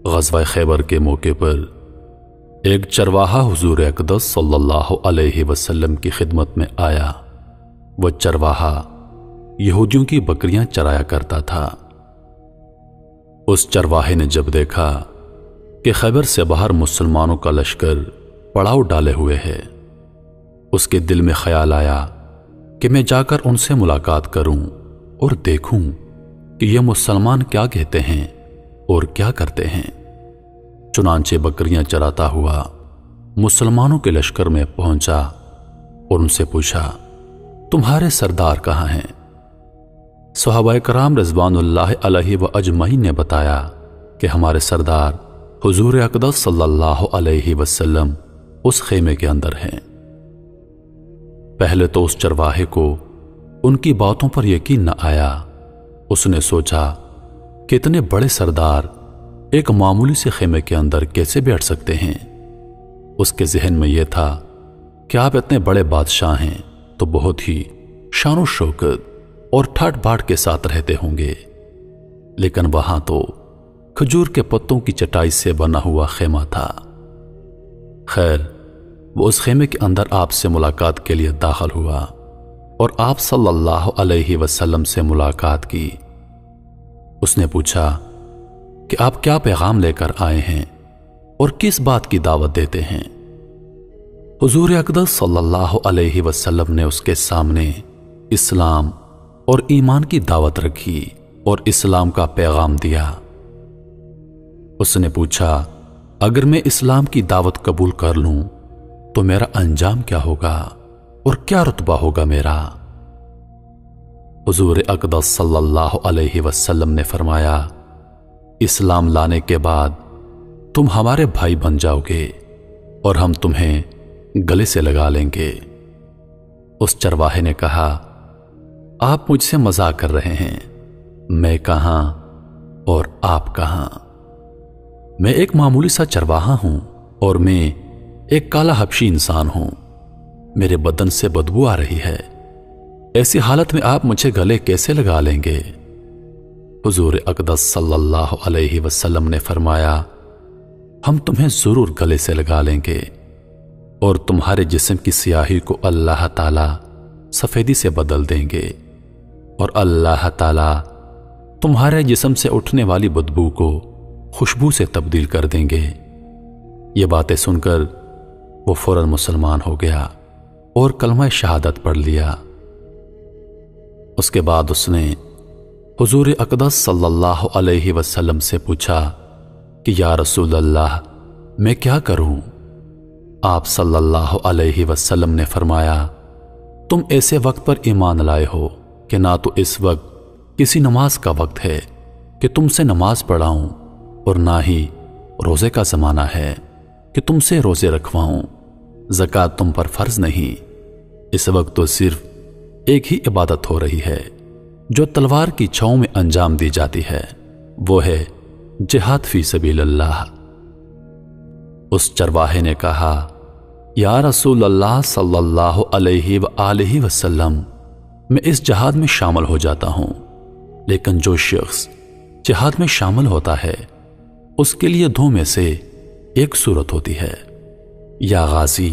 ग़ज़वा खैबर के मौके पर एक चरवाहा हुज़ूर अक़दस सल्लल्लाहु अलैहि वसल्लम की खिदमत में आया। वह चरवाहा यहूदियों की बकरियां चराया करता था। उस चरवाहे ने जब देखा कि खैबर से बाहर मुसलमानों का लश्कर पड़ाव डाले हुए है, उसके दिल में ख्याल आया कि मैं जाकर उनसे मुलाकात करूं और देखूं कि ये मुसलमान क्या कहते हैं और क्या करते हैं। चुनांचे बकरियां चराता हुआ मुसलमानों के लश्कर में पहुंचा और उनसे पूछा, तुम्हारे सरदार कहाँ हैं? सहाबाए कराम रिज़वानुल्लाह अलैहि व अजमईन ने बताया कि हमारे सरदार हुज़ूर अक़दस सल्लल्लाहु अलैहि वसल्लम उस खेमे के अंदर हैं। पहले तो उस चरवाहे को उनकी बातों पर यकीन न आया। उसने सोचा कि इतने बड़े सरदार एक मामूली से खेमे के अंदर कैसे बैठ सकते हैं। उसके ज़हन में यह था कि आप इतने बड़े बादशाह हैं तो बहुत ही शान शौकत और ठाट बाट के साथ रहते होंगे, लेकिन वहां तो खजूर के पत्तों की चटाई से बना हुआ खेमा था। खैर, वो उस खेमे के अंदर आपसे मुलाकात के लिए दाखिल हुआ और आप सल्लल्लाहु अलैहि वसल्लम से मुलाकात की। उसने पूछा कि आप क्या पैगाम लेकर आए हैं और किस बात की दावत देते हैं। हुज़ूर अक़दस सल्लल्लाहु अलैहि वसल्लम ने उसके सामने इस्लाम और ईमान की दावत रखी और इस्लाम का पैगाम दिया। उसने पूछा, अगर मैं इस्लाम की दावत कबूल कर लूं तो मेरा अंजाम क्या होगा और क्या रुतबा होगा मेरा? हुज़ूर अक़दस सल्लल्लाहु अलैहि वसल्लम ने फरमाया, इस्लाम लाने के बाद तुम हमारे भाई बन जाओगे और हम तुम्हें गले से लगा लेंगे। उस चरवाहे ने कहा, आप मुझसे मजाक कर रहे हैं, मैं कहां और आप कहां? मैं एक मामूली सा चरवाहा हूं और मैं एक काला हबशी इंसान हूं। मेरे बदन से बदबू आ रही है। ऐसी हालत में आप मुझे गले कैसे लगा लेंगे? हुज़ूर अक़दस सल्लल्लाहु अलैहि वसल्लम ने फरमाया, हम तुम्हें जरूर गले से लगा लेंगे और तुम्हारे जिस्म की स्याही को अल्लाह ताला सफेदी से बदल देंगे और अल्लाह ताला तुम्हारे जिस्म से उठने वाली बदबू को खुशबू से तब्दील कर देंगे। ये बातें सुनकर वो फौरन मुसलमान हो गया और कलमा शहादत पढ़ लिया। उसके बाद उसने हुज़ूर अक़दस सल्लल्लाहु अलैहि वसल्लम से पूछा कि या रसूल अल्लाह, मैं क्या करूं? आप सल्लल्लाहु अलैहि वसल्लम ने फरमाया, तुम ऐसे वक्त पर ईमान लाए हो कि ना तो इस वक्त किसी नमाज का वक्त है कि तुमसे नमाज पढ़ाऊं और ना ही रोजे का जमाना है कि तुमसे रोजे रखवाऊं। ज़कात तुम पर फर्ज नहीं। इस वक्त तो सिर्फ एक ही इबादत हो रही है जो तलवार की छांव में अंजाम दी जाती है, वो है जिहाद फी सबीलिल्लाह। उस चरवाहे ने कहा, या रसूल अल्लाह सल्लल्लाहु अलैहि व आलिहि वसल्लम, मैं इस जिहाद में शामिल हो जाता हूं, लेकिन जो शख्स जिहाद में शामिल होता है उसके लिए दो में से एक सूरत होती है, या गाजी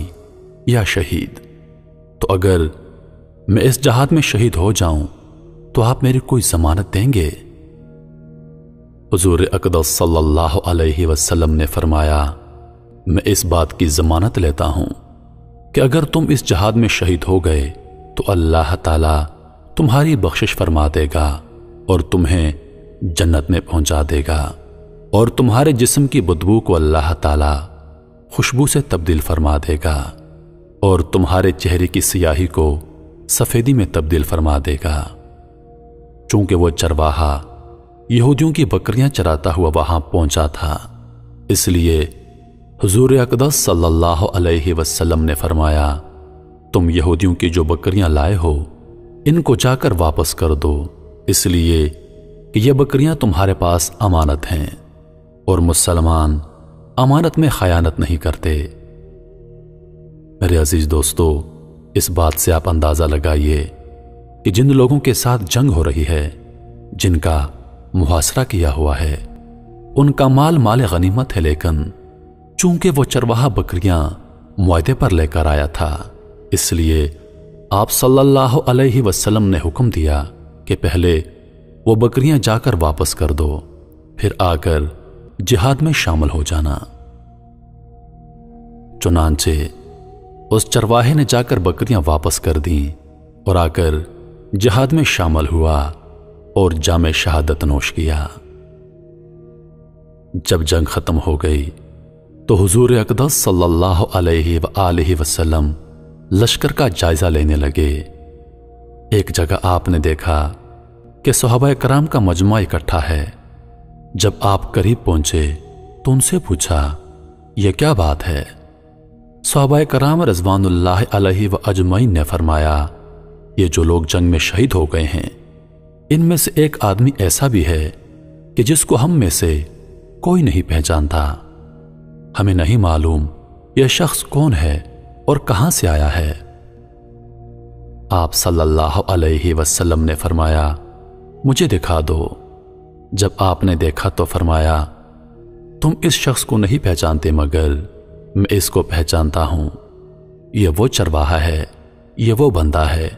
या शहीद। तो अगर मैं इस जिहाद में शहीद हो जाऊं तो आप मेरी कोई जमानत देंगे? हुज़ूर अक़दस सल्लल्लाहु अलैहि वसल्लम ने फरमाया, मैं इस बात की जमानत लेता हूं कि अगर तुम इस जिहाद में शहीद हो गए तो अल्लाह ताला तुम्हारी बख्शिश फरमा देगा और तुम्हें जन्नत में पहुंचा देगा और तुम्हारे जिस्म की बदबू को अल्लाह ताला खुशबू से तब्दील फरमा देगा और तुम्हारे चेहरे की सियाही को सफेदी में तब्दील फरमा देगा। चूंकि वो चरवाहा यहूदियों की बकरियां चराता हुआ वहां पहुंचा था, इसलिए हुज़ूर अक़दस सल्लल्लाहु अलैहि वसल्लम ने फरमाया, तुम यहूदियों की जो बकरियां लाए हो इनको जाकर वापस कर दो, इसलिए कि ये बकरियां तुम्हारे पास अमानत हैं और मुसलमान अमानत में खयानत नहीं करते। मेरे अजीज दोस्तों, इस बात से आप अंदाजा लगाइए कि जिन लोगों के साथ जंग हो रही है, जिनका मुहासरा किया हुआ है, उनका माल माल गनीमत है, लेकिन चूंकि वो चरवाहा बकरियां मुआदे पर लेकर आया था, इसलिए आप सल्लल्लाहु अलैहि वसल्लम ने हुक्म दिया कि पहले वो बकरियां जाकर वापस कर दो, फिर आकर जिहाद में शामिल हो जाना। चुनांचे उस चरवाहे ने जाकर बकरियां वापस कर दी और आकर जिहाद में शामिल हुआ और जामे शहादत नोश किया। जब जंग खत्म हो गई तो हुजूर अक़दस सल्लल्लाहु अलैहि वसल्लम लश्कर का जायजा लेने लगे। एक जगह आपने देखा कि सहाबा कराम का मजमा इकट्ठा है। जब आप करीब पहुंचे तो उनसे पूछा, यह क्या बात है? सहाबा कराम रज़वानुल्लाह अलैहि व अजमईन ने फरमाया, ये जो लोग जंग में शहीद हो गए हैं, इनमें से एक आदमी ऐसा भी है कि जिसको हम में से कोई नहीं पहचानता। हमें नहीं मालूम यह शख्स कौन है और कहां से आया है। आप सल्लल्लाहु अलैहि वसल्लम ने फरमाया, मुझे दिखा दो। जब आपने देखा तो फरमाया, तुम इस शख्स को नहीं पहचानते, मगर मैं इसको पहचानता हूं। यह वो चरवाहा है, यह वो बंदा है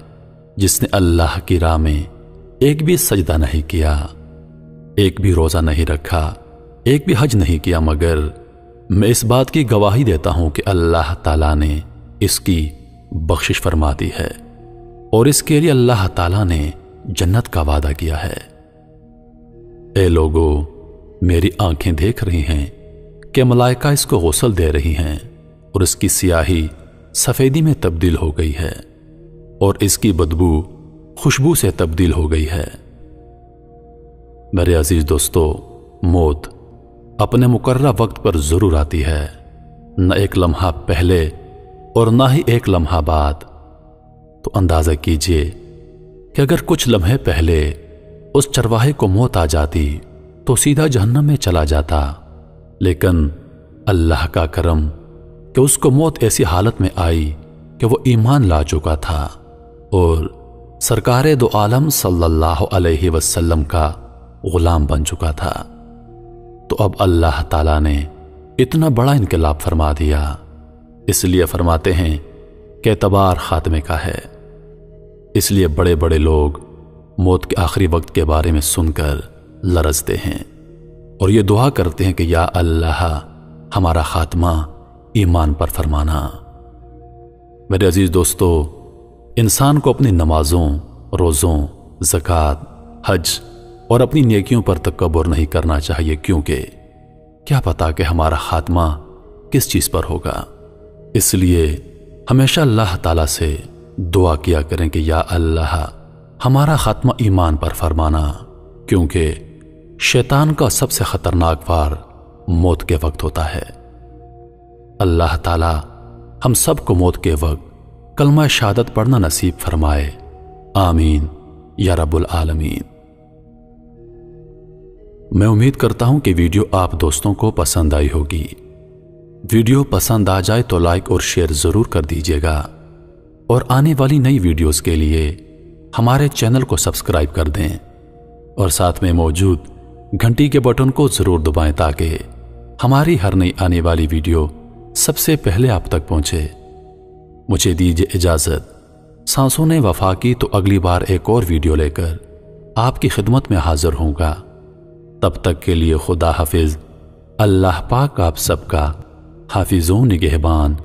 जिसने अल्लाह की राह में एक भी सजदा नहीं किया, एक भी रोजा नहीं रखा, एक भी हज नहीं किया, मगर मैं इस बात की गवाही देता हूं कि अल्लाह ताला ने इसकी बख्शिश फरमा दी है और इसके लिए अल्लाह ताला ने जन्नत का वादा किया है। ए लोगो, मेरी आंखें देख रही हैं कि मलाइका इसको गुस्ल दे रही हैं और इसकी सियाही सफेदी में तब्दील हो गई है और इसकी बदबू खुशबू से तब्दील हो गई है। मेरे अजीज दोस्तों, मौत अपने मुकर्रर वक्त पर जरूर आती है, न एक लम्हा पहले और न ही एक लम्हा बाद। तो अंदाजा कीजिए कि अगर कुछ लम्हे पहले उस चरवाहे को मौत आ जाती तो सीधा जहन्नम में चला जाता, लेकिन अल्लाह का करम कि उसको मौत ऐसी हालत में आई कि वो ईमान ला चुका था और सरकारे दो आलम सल्लल्लाहु अलैहि वसल्लम का गुलाम बन चुका था। तो अब अल्लाह ताला ने इतना बड़ा इनकलाब फरमा दिया, इसलिए फरमाते हैं कि एतबार खात्मे का है। इसलिए बड़े बड़े लोग मौत के आखिरी वक्त के बारे में सुनकर लरजते हैं और ये दुआ करते हैं कि या अल्लाह, हमारा खात्मा ईमान पर फरमाना। मेरे अजीज दोस्तों, इंसान को अपनी नमाजों, रोज़ों, ज़कात, हज और अपनी नेकियों पर तकब्बुर नहीं करना चाहिए, क्योंकि क्या पता कि हमारा खात्मा किस चीज़ पर होगा। इसलिए हमेशा अल्लाह ताला से दुआ किया करें कि या अल्लाह, हमारा खात्मा ईमान पर फरमाना, क्योंकि शैतान का सबसे खतरनाक वार मौत के वक्त होता है। अल्लाह ताला हम सब को मौत के वक्त कलमा शहादत पढ़ना नसीब फरमाए। आमीन या रब्बुल आलमीन। मैं उम्मीद करता हूं कि वीडियो आप दोस्तों को पसंद आई होगी। वीडियो पसंद आ जाए तो लाइक और शेयर जरूर कर दीजिएगा और आने वाली नई वीडियोस के लिए हमारे चैनल को सब्सक्राइब कर दें और साथ में मौजूद घंटी के बटन को जरूर दबाएं ताकि हमारी हर नई आने वाली वीडियो सबसे पहले आप तक पहुंचे। मुझे दीजिए इजाजत। सांसों ने वफा की तो अगली बार एक और वीडियो लेकर आपकी खिदमत में हाजिर होऊंगा। तब तक के लिए खुदा हाफिज। अल्लाह पाक आप सबका हाफिजों निगहबान।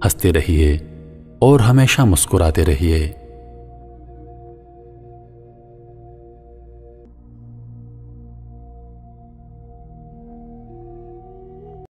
हंसते रहिए और हमेशा मुस्कुराते रहिए।